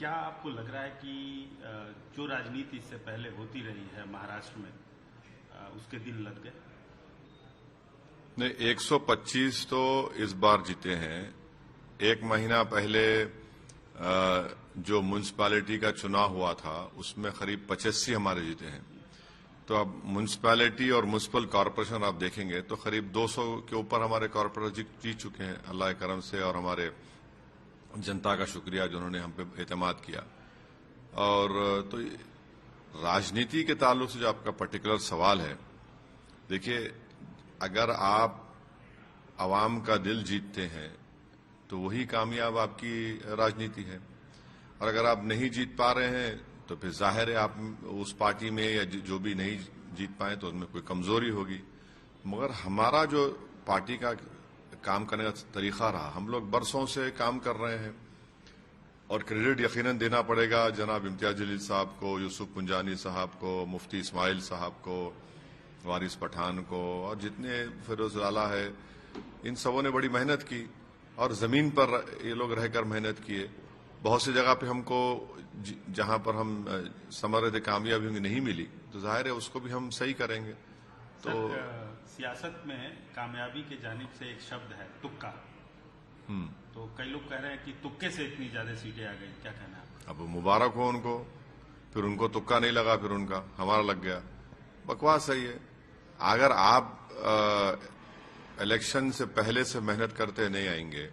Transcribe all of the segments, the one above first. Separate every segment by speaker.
Speaker 1: क्या आपको लग रहा है कि जो राजनीति इससे पहले होती रही है महाराष्ट्र में उसके दिन लग गए?
Speaker 2: नहीं, 125 तो इस बार जीते हैं। एक महीना पहले जो म्युनिसिपैलिटी का चुनाव हुआ था उसमें करीब 85 हमारे जीते हैं। तो अब म्युनिसिपैलिटी और म्युनिसिपल कॉरपोरेशन आप देखेंगे तो करीब 200 के ऊपर हमारे कॉरपोरेटर जीत चुके हैं, अल्लाह के करम से, और हमारे जनता का शुक्रिया जिन्होंने हम पे एतमाद किया। और तो राजनीति के ताल्लुक से जो आपका पर्टिकुलर सवाल है, देखिए, अगर आप आवाम का दिल जीतते हैं तो वही कामयाब आपकी राजनीति है, और अगर आप नहीं जीत पा रहे हैं तो फिर जाहिर है आप उस पार्टी में या जो भी नहीं जीत पाए तो उनमें कोई कमजोरी होगी। मगर हमारा जो पार्टी का काम करने का तरीका रहा, हम लोग बरसों से काम कर रहे हैं, और क्रेडिट यकीनन देना पड़ेगा जनाब इम्तियाज जलील साहब को, यूसुफ पुंजानी साहब को, मुफ्ती इस्माइल साहब को, वारिस पठान को, और जितने फिरोज आला है, इन सबों ने बड़ी मेहनत की और जमीन पर ये लोग रहकर मेहनत किए। बहुत सी जगह पे हमको जहां पर हम समझ रहे थे कामयाबी नहीं मिली, तो जाहिर है उसको भी हम सही करेंगे। तो
Speaker 1: सियासत में कामयाबी के जानिब से एक शब्द है तुक्का। तो कई लोग कह रहे हैं कि तुक्के से इतनी ज्यादा सीटें आ गई, क्या कहना है?
Speaker 2: अब मुबारक हो उनको, फिर उनको तुक्का नहीं लगा, फिर उनका हमारा लग गया। बकवास है ये। अगर आप इलेक्शन से पहले से मेहनत करते नहीं आएंगे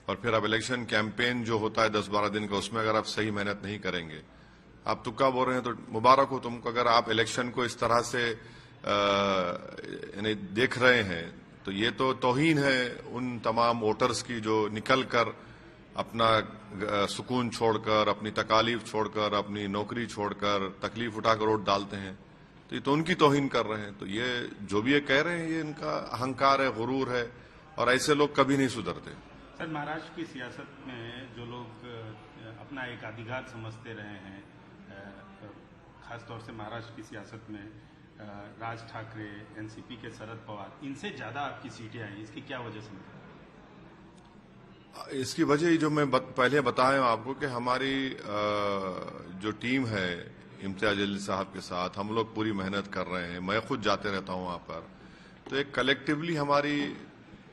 Speaker 2: और फिर अब इलेक्शन कैंपेन जो होता है 10-12 दिन का, उसमें अगर आप सही मेहनत नहीं करेंगे, आप तुक्का बोल रहे हैं, तो मुबारक हो तुमको। अगर आप इलेक्शन को इस तरह से देख रहे हैं तो ये तो तौहीन है उन तमाम वोटर्स की जो निकल कर अपना सुकून छोड़कर, अपनी तकालीफ छोड़कर, अपनी नौकरी छोड़कर, तकलीफ उठाकर वोट डालते हैं। तो ये तो उनकी तौहीन कर रहे हैं। तो ये जो भी ये कह रहे हैं ये इनका अहंकार है, गुरूर है, और ऐसे लोग कभी नहीं सुधरते।
Speaker 1: सर, महाराष्ट्र की सियासत में जो लोग अपना एक अधिकार समझते रहे हैं, खासतौर से महाराष्ट्र की सियासत में राज ठाकरे, एनसीपी के शरद पवार, इनसे ज्यादा आपकी सीटें आई, इसकी क्या वजह समझ?
Speaker 2: इसकी वजह जो मैं पहले बताया आपको कि हमारी जो टीम है इम्तियाज जलील साहब के साथ, हम लोग पूरी मेहनत कर रहे हैं। मैं खुद जाते रहता हूं वहां पर, तो एक कलेक्टिवली हमारी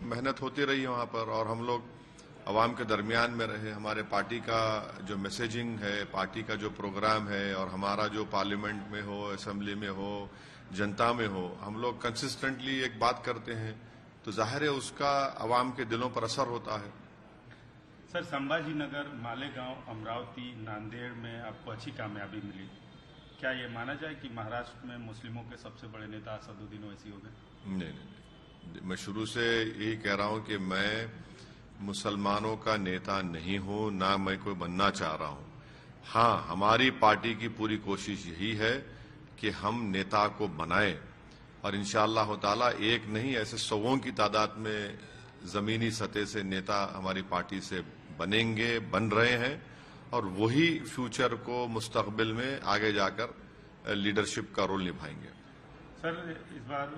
Speaker 2: मेहनत होती रही है वहां पर, और हम लोग अवाम के दरमियान में रहे। हमारे पार्टी का जो मैसेजिंग है, पार्टी का जो प्रोग्राम है, और हमारा जो पार्लियामेंट में हो, असेंबली में हो, जनता में हो, हम लोग कंसिस्टेंटली एक बात करते हैं, तो जाहिर है उसका अवाम के दिलों पर असर होता है।
Speaker 1: सर, संभाजीनगर, मालेगांव, अमरावती, नांदेड़ में आपको अच्छी कामयाबी मिली। क्या ये माना जाए कि महाराष्ट्र में मुस्लिमों के सबसे बड़े नेता असदुद्दीन ओवैसी हो गए?
Speaker 2: नहीं, मैं शुरू से यही कह रहा हूं कि मैं मुसलमानों का नेता नहीं हूं, ना मैं कोई बनना चाह रहा हूं। हाँ, हमारी पार्टी की पूरी कोशिश यही है कि हम नेता को बनाएं, और इंशाअल्लाह ताला एक नहीं, ऐसे सौों की तादाद में जमीनी सतह से नेता हमारी पार्टी से बनेंगे, बन रहे हैं, और वही फ्यूचर को मुस्तकबिल में आगे जाकर लीडरशिप का रोल निभाएंगे।
Speaker 1: सर, इस बार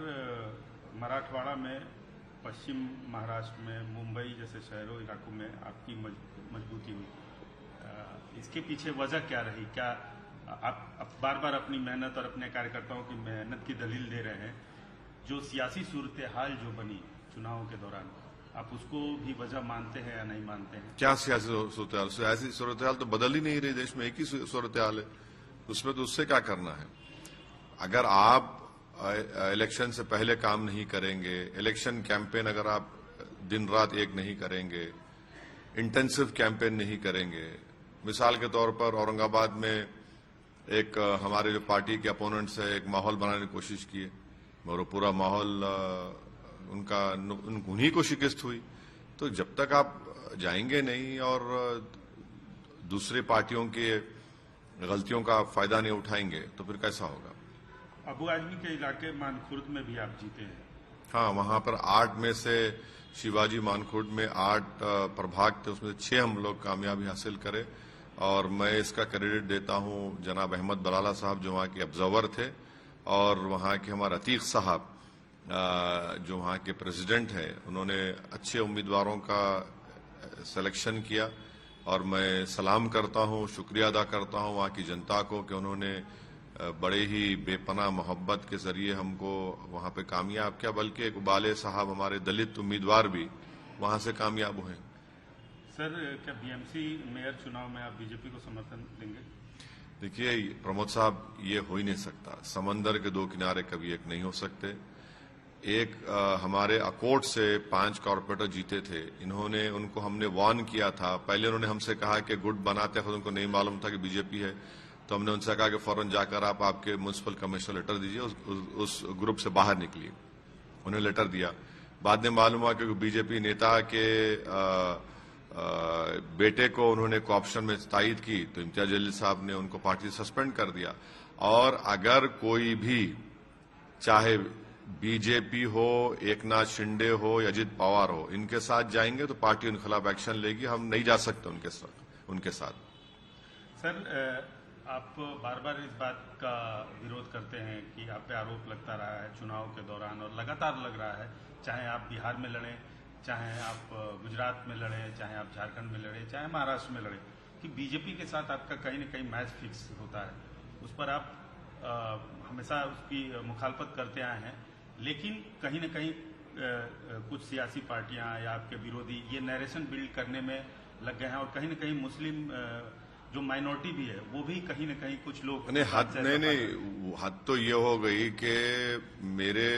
Speaker 1: मराठवाड़ा में, पश्चिम महाराष्ट्र में, मुंबई जैसे शहरों इलाकों में आपकी मजबूती हुई। इसके पीछे वजह क्या रही? क्या आप बार बार अपनी मेहनत और अपने कार्यकर्ताओं की मेहनत की दलील दे रहे हैं, जो सियासी सूरत हाल जो बनी चुनावों के दौरान, आप उसको भी वजह मानते हैं या नहीं मानते हैं?
Speaker 2: क्या सियासी सूरत हाल? सियासी सूरत हाल तो बदल ही नहीं रही, देश में एक ही सूरत हाल है, उसमें तो उससे क्या करना है। अगर आप इलेक्शन से पहले काम नहीं करेंगे, इलेक्शन कैंपेन अगर आप दिन रात एक नहीं करेंगे, इंटेंसिव कैंपेन नहीं करेंगे, मिसाल के तौर पर औरंगाबाद में एक हमारे जो पार्टी के अपोनेंट्स है, एक माहौल बनाने की कोशिश की, और पूरा माहौल उन्हीं को शिकस्त हुई। तो जब तक आप जाएंगे नहीं और दूसरी पार्टियों के गलतियों का फायदा नहीं उठाएंगे तो फिर कैसा होगा।
Speaker 1: अबू आजमी के इलाके मानखुर्द में भी आप जीते हैं?
Speaker 2: हाँ, वहां पर 8 में से शिवाजी मानखुर्द में 8 प्रभाग थे, उसमें से 6 हम लोग कामयाबी हासिल करे, और मैं इसका क्रेडिट देता हूं जनाब अहमद बलाला साहब जो वहां के ऑब्जर्वर थे, और वहां के हमारे अतीक साहब जो वहां के प्रेसिडेंट हैं, उन्होंने अच्छे उम्मीदवारों का सिलेक्शन किया, और मैं सलाम करता हूं, शुक्रिया अदा करता हूं वहां की जनता को कि उन्होंने बड़े ही बेपनाह मोहब्बत के जरिए हमको वहां पे कामयाब किया, बल्कि इकबाल साहब हमारे दलित उम्मीदवार भी वहां से कामयाब हुए।
Speaker 1: सर, क्या बीएमसी मेयर चुनाव में आप बीजेपी को समर्थन देंगे?
Speaker 2: देखिए प्रमोद साहब, ये हो ही नहीं सकता। समंदर के दो किनारे कभी एक नहीं हो सकते। एक हमारे अकोट से 5 कॉर्पोरेटर जीते थे, उनको हमने वार्न किया था। पहले उन्होंने हमसे कहा कि गुट बनाते हैं, उनको नहीं मालूम था कि बीजेपी है, तो हमने उनसे कहा कि फौरन जाकर आप आपके म्युनिसिपल कमिश्नर लेटर दीजिए, उस ग्रुप से बाहर निकलिए। उन्हें लेटर दिया। बाद में मालूम हुआ कि बीजेपी नेता के बेटे को उन्होंने कोऑप्शन में तायद की, तो इम्तियाज जलील साहब ने उनको पार्टी से सस्पेंड कर दिया। और अगर कोई भी, चाहे बीजेपी हो, एकनाथ शिंदे हो या अजित पवार हो, इनके साथ जाएंगे तो पार्टी उनके खिलाफ एक्शन लेगी। हम नहीं जा सकते उनके साथ।
Speaker 1: सर, आप बार बार इस बात का विरोध करते हैं कि आप पे आरोप लगता रहा है चुनाव के दौरान, और लगातार लग रहा है, चाहे आप बिहार में लड़ें, चाहे आप गुजरात में लड़ें, चाहे आप झारखंड में लड़ें, चाहे महाराष्ट्र में लड़ें, कि बीजेपी के साथ आपका कहीं न कहीं मैच फिक्स होता है। उस पर आप हमेशा उसकी मुखालफत करते आए हैं, लेकिन कहीं न कहीं कुछ सियासी पार्टियां या आपके विरोधी ये नैरेशन बिल्ड करने में लग गए हैं, और कहीं न कहीं मुस्लिम जो माइनॉरिटी भी है वो भी कहीं न कहीं कुछ लोग
Speaker 2: हद तो ये हो गई कि मेरे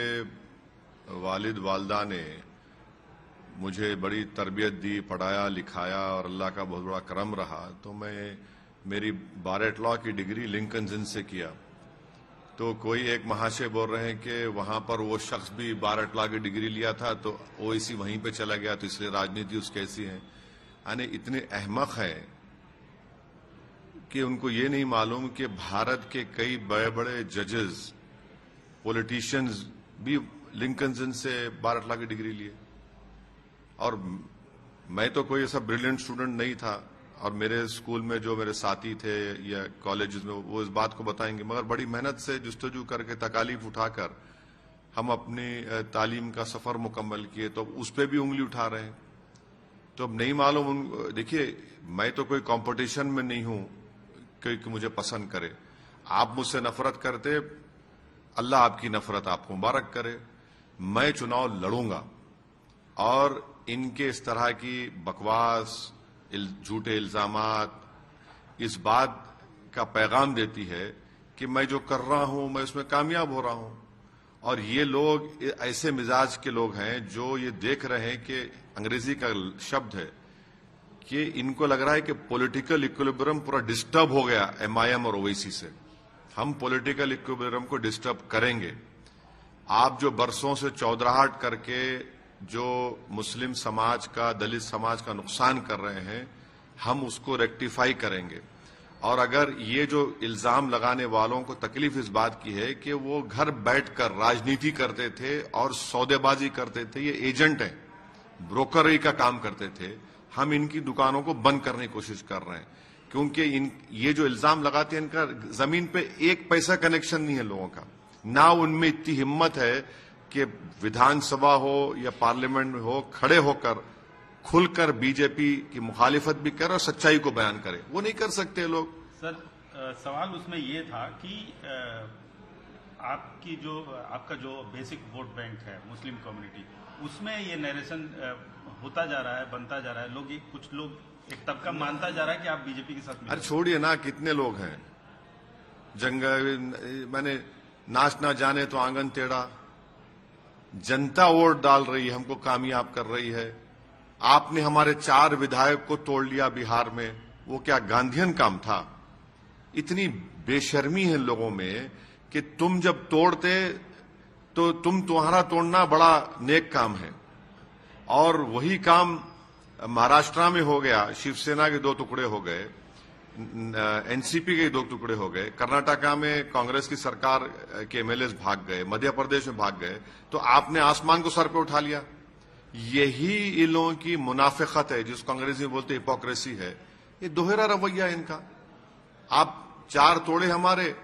Speaker 2: वालिद वालदा ने मुझे बड़ी तरबियत दी, पढ़ाया लिखाया, और अल्लाह का बहुत बड़ा करम रहा। तो मेरी बारेट लॉ की डिग्री लिंकन जिन से किया। तो कोई एक महाशय बोल रहे हैं कि वहां पर वो शख्स भी बारेट लॉ की डिग्री लिया था, तो ओवैसी वहीं पे चला गया, तो इसलिए राजनीति उसकी ऐसी है। यानी इतने अहमक हैं कि उनको ये नहीं मालूम कि भारत के कई बड़े बड़े जजेस, पॉलिटिशियंस भी लिंकन जिन से बारेट लॉ की डिग्री लिए। और मैं तो कोई ऐसा ब्रिलियंट स्टूडेंट नहीं था, और मेरे स्कूल में जो मेरे साथी थे या कॉलेजेस में वो इस बात को बताएंगे, मगर बड़ी मेहनत से जुस्तजू करके तकालीफ उठाकर हम अपनी तालीम का सफर मुकम्मल किए, तो उस पर भी उंगली उठा रहे हैं। तो अब नहीं मालूम। देखिए, मैं तो कोई कंपटीशन में नहीं हूं कि मुझे पसंद करे। आप मुझसे नफरत करते, अल्लाह आपकी नफरत आपको मुबारक करे। मैं चुनाव लड़ूंगा, और इनके इस तरह की बकवास, झूठे इल्जामात इस बात का पैगाम देती है कि मैं जो कर रहा हूं मैं उसमें कामयाब हो रहा हूं। और ये लोग ऐसे मिजाज के लोग हैं जो ये देख रहे हैं कि अंग्रेजी का शब्द है कि इनको लग रहा है कि पॉलिटिकल इक्विलिब्रियम पूरा डिस्टर्ब हो गया एमआईएम और ओवैसी से। हम पॉलिटिकल इक्विलिब्रियम को डिस्टर्ब करेंगे। आप जो बरसों से चौधराहट करके जो मुस्लिम समाज का, दलित समाज का नुकसान कर रहे हैं, हम उसको रेक्टिफाई करेंगे। और अगर ये जो इल्जाम लगाने वालों को तकलीफ इस बात की है कि वो घर बैठकर राजनीति करते थे और सौदेबाजी करते थे, ये एजेंट हैं, ब्रोकरी का काम करते थे, हम इनकी दुकानों को बंद करने की कोशिश कर रहे हैं। क्योंकि ये जो इल्जाम लगाते हैं, इनका जमीन पे एक पैसा कनेक्शन नहीं है लोगों का। ना उनमें इतनी हिम्मत है कि विधानसभा हो या पार्लियामेंट में हो, खड़े होकर खुलकर बीजेपी की मुखालिफत भी करे और सच्चाई को बयान करे। वो नहीं कर सकते लोग।
Speaker 1: सर, सवाल उसमें ये था कि आपका जो बेसिक वोट बैंक है मुस्लिम कम्युनिटी, उसमें ये नरेशन होता जा रहा है, बनता जा रहा है। कुछ लोग, एक तबका मानता जा रहा है कि आप बीजेपी के साथ।
Speaker 2: अरे छोड़िए ना, कितने लोग हैं मैंने नाच ना जाने तो आंगन टेढ़ा। जनता वोट डाल रही है, हमको कामयाब कर रही है। आपने हमारे 4 विधायक को तोड़ लिया बिहार में, वो क्या गांधीयन काम था? इतनी बेशर्मी है लोगों में कि तुम जब तोड़ते तो तुम्हारा तोड़ना बड़ा नेक काम है, और वही काम महाराष्ट्र में हो गया, शिवसेना के 2 टुकड़े हो गए, एनसीपी के 2 टुकड़े हो गए, कर्नाटका में कांग्रेस की सरकार के एमएलएस भाग गए, मध्य प्रदेश में भाग गए, तो आपने आसमान को सर पे उठा लिया। यही इन लोगों की मुनाफिकत है, जिसको अंग्रेजी में बोलते हिपोक्रेसी है। ये दोहरा रवैया है इनका। आप 4 तोड़े हमारे,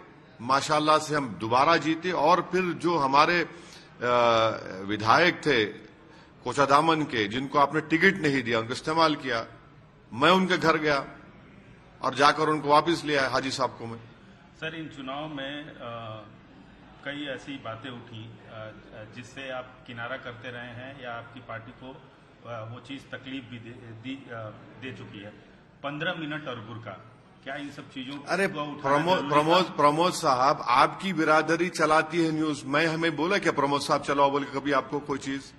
Speaker 2: माशाल्लाह से हम दोबारा जीते, और फिर जो हमारे विधायक थे कोचादामन के, जिनको आपने टिकट नहीं दिया, उनको इस्तेमाल किया, मैं उनके घर गया और जाकर उनको वापस ले आया हाजी साहब को मैं।
Speaker 1: सर, इन चुनाव में कई ऐसी बातें उठी जिससे आप किनारा करते रहे हैं या आपकी पार्टी को वो चीज तकलीफ भी दे चुकी है। 15 मिनट और बुर्का, क्या इन सब चीजों को
Speaker 2: अरे प्रमोद साहब, आपकी बिरादरी चलाती है न्यूज। मैं हमें बोला क्या प्रमोद साहब चलाओ बोल के कभी आपको कोई चीज?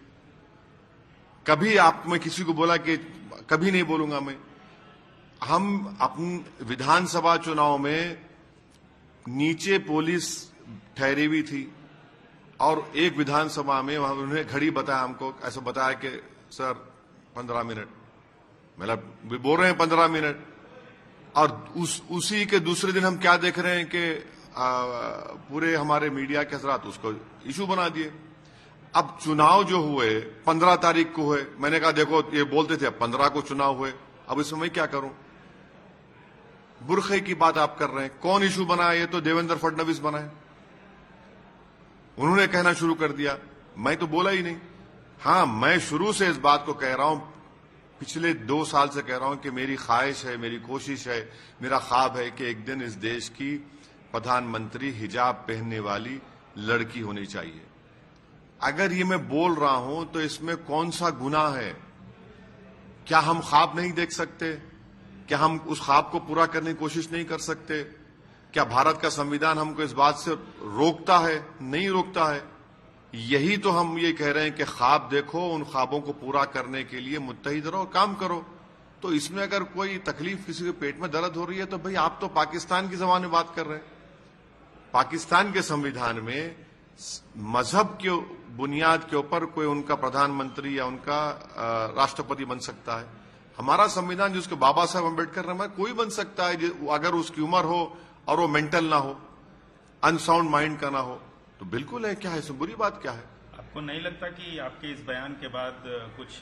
Speaker 2: कभी आप मैं किसी को बोला कि कभी नहीं बोलूंगा मैं। हम अपने विधानसभा चुनाव में नीचे पुलिस ठहरी हुई थी और एक विधानसभा में वहां उन्होंने घड़ी बताया हमको, ऐसा बताया कि सर 15 मिनट, मतलब बोल रहे हैं 15 मिनट। और उसी के दूसरे दिन हम क्या देख रहे हैं कि पूरे हमारे मीडिया के हजरात उसको इशू बना दिए। अब चुनाव जो हुए 15 तारीख को हुए, मैंने कहा देखो ये बोलते थे 15 को चुनाव हुए, अब इसमें मैं क्या करूं? बुरखे की बात आप कर रहे हैं, कौन इशू बनाया? ये तो देवेंद्र फडणवीस बनाए, उन्होंने कहना शुरू कर दिया, मैं तो बोला ही नहीं। हां, मैं शुरू से इस बात को कह रहा हूं, पिछले 2 साल से कह रहा हूं कि मेरी ख्वाहिश है, मेरी कोशिश है, मेरा ख्वाब है कि एक दिन इस देश की प्रधानमंत्री हिजाब पहनने वाली लड़की होनी चाहिए। अगर ये मैं बोल रहा हूं तो इसमें कौन सा गुनाह है? क्या हम ख्वाब नहीं देख सकते? क्या हम उस ख्वाब को पूरा करने की कोशिश नहीं कर सकते? क्या भारत का संविधान हमको इस बात से रोकता है? नहीं रोकता है। यही तो हम ये कह रहे हैं कि ख्वाब देखो, उन ख्वाबों को पूरा करने के लिए मुत्तहिद रहो, काम करो। तो इसमें अगर कोई तकलीफ, किसी के पेट में दर्द हो रही है तो भाई आप तो पाकिस्तान की जबान में बात कर रहे हैं। पाकिस्तान के संविधान में मजहब के बुनियाद के ऊपर कोई उनका प्रधानमंत्री या उनका राष्ट्रपति बन सकता है। हमारा संविधान जिसको बाबा साहब अम्बेडकर ने, कोई बन सकता है अगर उसकी उम्र हो और वो मेंटल ना हो, अनसाउंड माइंड का ना हो, तो बिल्कुल है। क्या है इसमें बुरी बात? क्या है?
Speaker 1: आपको नहीं लगता कि आपके इस बयान के बाद कुछ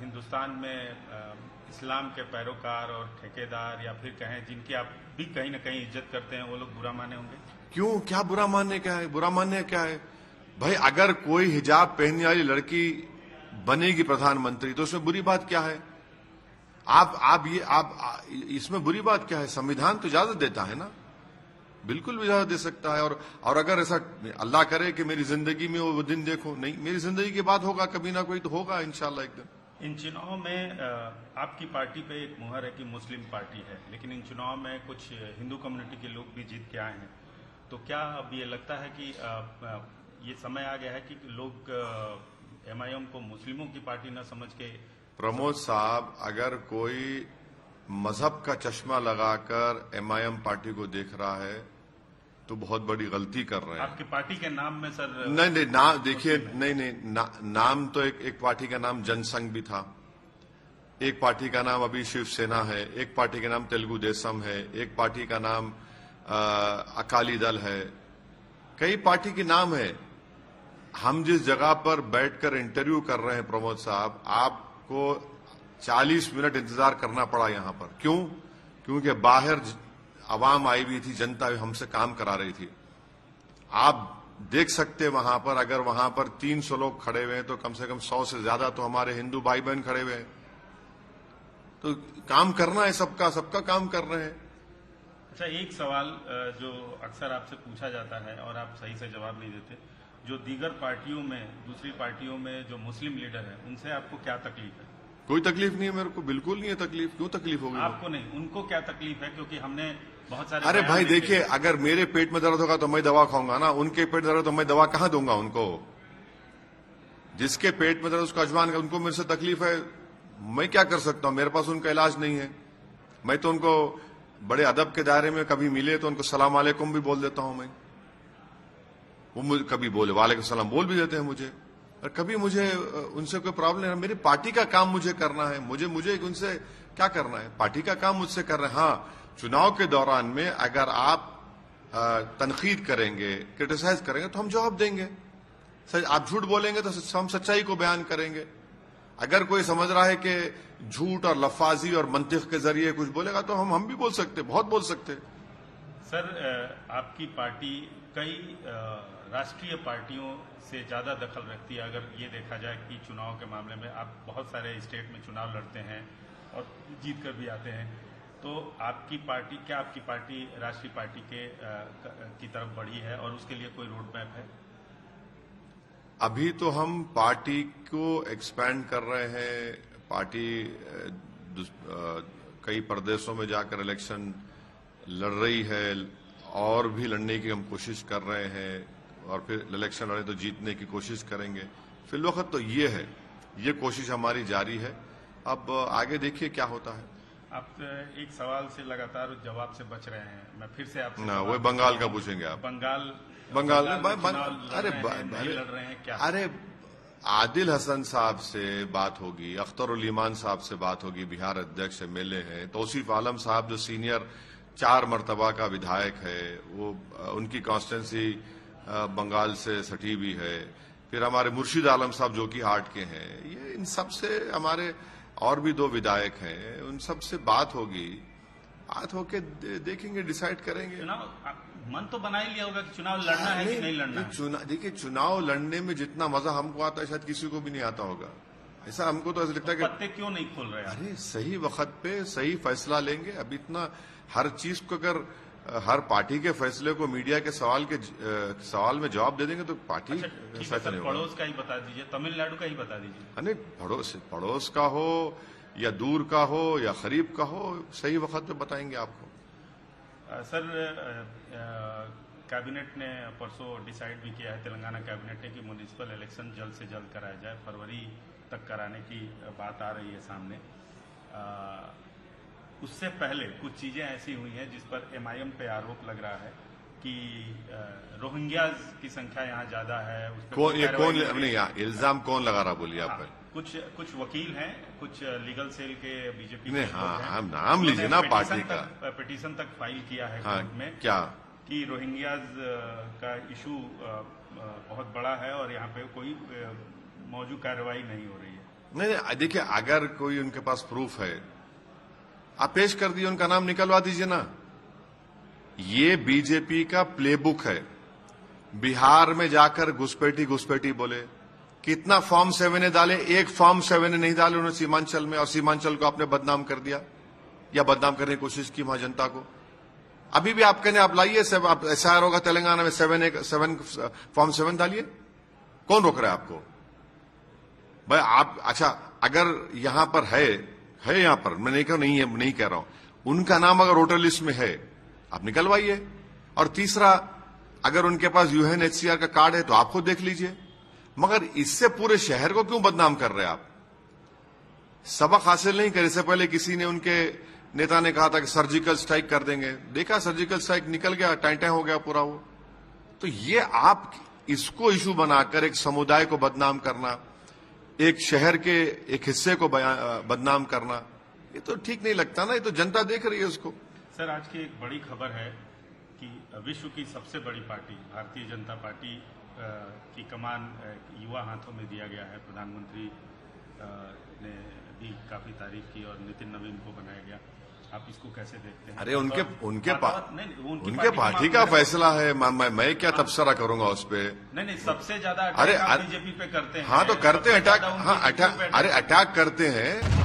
Speaker 1: हिंदुस्तान में इस्लाम के पैरोकार और ठेकेदार या फिर कहें जिनकी आप भी कहीं ना कहीं इज्जत करते हैं, वो लोग बुरा माने होंगे?
Speaker 2: क्यों? क्या बुरा मानने क्या है? बुरा मानने क्या है भाई? अगर कोई हिजाब पहनने वाली लड़की बनेगी प्रधानमंत्री तो उसमें बुरी बात क्या है? आप इसमें बुरी बात क्या है? संविधान तो इजाजत देता है ना, बिल्कुल भी इजाजत दे सकता है। और अगर ऐसा अल्लाह करे कि मेरी जिंदगी में वो दिन देखो, नहीं, मेरी जिंदगी की बात होगा, कभी ना कोई तो होगा इंशाल्लाह एक दिन।
Speaker 1: इन चुनाव में आपकी पार्टी पे एक मुहर है कि मुस्लिम पार्टी है, लेकिन इन चुनाव में कुछ हिंदू कम्युनिटी के लोग भी जीत के आए हैं। तो क्या अब ये लगता है कि ये समय आ गया है कि लोग MIM को मुस्लिमों की पार्टी न समझ के?
Speaker 2: प्रमोद साहब, अगर कोई मजहब का चश्मा लगाकर MIM पार्टी को देख रहा है तो बहुत बड़ी गलती कर रहे हैं।
Speaker 1: आपकी पार्टी के नाम में सर
Speaker 2: नहीं, नाम देखिए, नहीं, नाम तो एक पार्टी का नाम जनसंघ भी था, एक पार्टी का नाम अभी शिवसेना है, एक पार्टी का नाम तेलुगु देशम है, एक पार्टी का नाम अकाली दल है, कई पार्टी के नाम है। हम जिस जगह पर बैठकर इंटरव्यू कर रहे हैं प्रमोद साहब, आपको 40 मिनट इंतजार करना पड़ा यहां पर। क्यों? क्योंकि बाहर आवाम आई हुई थी, जनता हमसे काम करा रही थी। आप देख सकते वहां पर, अगर वहां पर 300 लोग खड़े हुए हैं तो कम से कम 100 से ज्यादा तो हमारे हिंदू भाई बहन खड़े हुए हैं। तो काम करना है, सबका काम कर रहे हैं।
Speaker 1: अच्छा, एक सवाल जो अक्सर आपसे पूछा जाता है और आप सही से जवाब नहीं देते, जो दीगर पार्टियों में, दूसरी पार्टियों में जो मुस्लिम लीडर है, उनसे आपको क्या तकलीफ है?
Speaker 2: कोई तकलीफ नहीं है मेरे को, बिल्कुल नहीं है तकलीफ। क्यों तकलीफ होगी?
Speaker 1: आपको नहीं, उनको क्या तकलीफ है? क्योंकि हमने बहुत सारे
Speaker 2: अरे भाई देखिए, अगर मेरे पेट में दर्द होगा तो मैं दवा खाऊंगा ना, उनके पेट दर्द तो मैं दवा कहां दूंगा उनको? जिसके पेट में दर्द उसका अजमान, उनको मेरे से तकलीफ है, मैं क्या कर सकता हूं? मेरे पास उनका इलाज नहीं है। मैं तो उनको बड़े अदब के दायरे में कभी मिले तो उनको सलाम वालेकुम भी बोल देता हूं मैं। वो मुझे कभी बोले वालेकुम सलाम बोल भी देते हैं मुझे, और कभी मुझे उनसे कोई प्रॉब्लम नहीं। मेरी पार्टी का काम मुझे करना है, मुझे उनसे क्या करना है? पार्टी का काम मुझसे कर रहे हैं। हाँ, चुनाव के दौरान में अगर आप तनकीद करेंगे, क्रिटिसाइज करेंगे तो हम जवाब देंगे। आप झूठ बोलेंगे तो हम सच्चाई को बयान करेंगे। अगर कोई समझ रहा है कि झूठ और लफाजी और मंतिक के जरिए कुछ बोलेगा तो हम भी बोल सकते, बहुत बोल सकते।
Speaker 1: सर, आपकी पार्टी कई राष्ट्रीय पार्टियों से ज्यादा दखल रखती है। अगर ये देखा जाए कि चुनाव के मामले में आप बहुत सारे स्टेट में चुनाव लड़ते हैं और जीत कर भी आते हैं। तो आपकी पार्टी राष्ट्रीय पार्टी की तरफ बढ़ी है और उसके लिए कोई रोड मैप है?
Speaker 2: अभी तो हम पार्टी को एक्सपैंड कर रहे हैं। पार्टी कई प्रदेशों में जाकर इलेक्शन लड़ रही है और भी लड़ने की हम कोशिश कर रहे हैं और फिर इलेक्शन लड़े तो जीतने की कोशिश करेंगे। फिल वक्त तो ये कोशिश हमारी जारी है। अब आगे देखिए क्या होता है।
Speaker 1: आप एक सवाल से लगातार जवाब से बच रहे हैं। मैं फिर से आपसे
Speaker 2: ना वो बंगाल का पूछेंगे आप।
Speaker 1: बंगाल
Speaker 2: अरे
Speaker 1: लड़ रहे हैं क्या?
Speaker 2: अरे आदिल हसन साहब से बात होगी, अख्तरुल ईमान साहब से बात होगी, बिहार अध्यक्ष एमएलए हैं। तौसीफ आलम साहब जो सीनियर 4 मर्तबा का विधायक है, वो उनकी कॉन्स्टिट्यूंसी बंगाल से सटी भी है। फिर हमारे मुर्शिद आलम साहब जो कि हार्ट के हैं, ये इन सब से हमारे और भी 2 विधायक हैं, उन सब से बात होगी। बात होके देखेंगे, डिसाइड करेंगे।
Speaker 1: चुनाव मन तो बना ही लिया होगा कि चुनाव लड़ना है कि नहीं लड़ना है।
Speaker 2: देखिए चुनाव लड़ने में जितना मजा हमको आता है शायद किसी को भी नहीं आता होगा। ऐसा हमको तो ऐसा लगता है कि
Speaker 1: पत्ते क्यों नहीं खोल रहे?
Speaker 2: अरे सही वक्त पे सही फैसला लेंगे। अब इतना हर चीज को अगर हर पार्टी के फैसले को मीडिया के सवाल में जवाब दे देंगे तो पार्टी
Speaker 1: अच्छा, पड़ोस का ही बता दीजिए, तमिलनाडु का ही बता दीजिए।
Speaker 2: नहीं, पड़ोस का हो या दूर का हो या करीब का हो, सही वक्त पे बताएंगे आपको।
Speaker 1: सर, कैबिनेट ने परसों डिसाइड भी किया है, तेलंगाना कैबिनेट ने, कि म्युनिसिपल इलेक्शन जल्द से जल्द कराया जाए। फरवरी तक कराने की बात आ रही है सामने। उससे पहले कुछ चीजें ऐसी हुई हैं जिस पर एमआईएम पे आरोप लग रहा है कि रोहिंग्याज की संख्या यहाँ ज्यादा है।
Speaker 2: इल्जाम कौन लगा रहा, बोलिए आप?
Speaker 1: कुछ वकील हैं, कुछ लीगल सेल के बीजेपी
Speaker 2: ने नाम लीजिए ना पार्टी का।
Speaker 1: पिटीशन तक फाइल किया है कोर्ट में
Speaker 2: क्या
Speaker 1: कि रोहिंग्याज का इशू बहुत बड़ा है और यहाँ पे कोई मौजूद कार्रवाई नहीं हो रही है।
Speaker 2: नहीं, देखिए अगर कोई उनके पास प्रूफ है आप पेश कर दिए, उनका नाम निकलवा दीजिए ना। ये बीजेपी का प्लेबुक है। बिहार में जाकर घुसपैठी बोले, कितना फॉर्म 7 डाले, एक फॉर्म 7 नहीं डाले उन्होंने सीमांचल में, और सीमांचल को आपने बदनाम कर दिया या बदनाम करने की कोशिश की वहां जनता को। अभी भी आप कहने आप लाइए, आप एसआईआर होगा तेलंगाना में, 7 फॉर्म 7 डालिए, कौन रोक रहा है आपको भाई? आप अच्छा अगर यहां पर है यहां पर, मैं नहीं कह रहा हूं, उनका नाम अगर वोटर लिस्ट में है आप निकलवाइए। और तीसरा, अगर उनके पास यूएनएचसीआर का कार्ड है तो आप खुद देख लीजिए। मगर इससे पूरे शहर को क्यों बदनाम कर रहे हैं आप? सबक हासिल नहीं करे। इससे पहले किसी ने, उनके नेता ने कहा था कि सर्जिकल स्ट्राइक कर देंगे, देखा सर्जिकल स्ट्राइक निकल गया, टाइट हो गया पूरा वो। तो ये आप इसको इशू बनाकर एक समुदाय को बदनाम करना, एक शहर के एक हिस्से को बदनाम करना, ये तो ठीक नहीं लगता ना। ये तो जनता देख रही है उसको।
Speaker 1: सर, आज की एक बड़ी खबर है कि विश्व की सबसे बड़ी पार्टी भारतीय जनता पार्टी की कमान युवा हाथों में दिया गया है। प्रधानमंत्री ने भी काफी तारीफ की और नितिन नवीन को बनाया गया। आप इसको कैसे देखते हैं?
Speaker 2: अरे उनके पार्टी का फैसला है, मैं क्या तबसरा करूंगा उस पर?
Speaker 1: नहीं, सबसे ज्यादा बीजेपी पे करते हैं।
Speaker 2: हाँ तो करते हैं अटैक। हाँ अटैक, अरे अटैक करते हैं।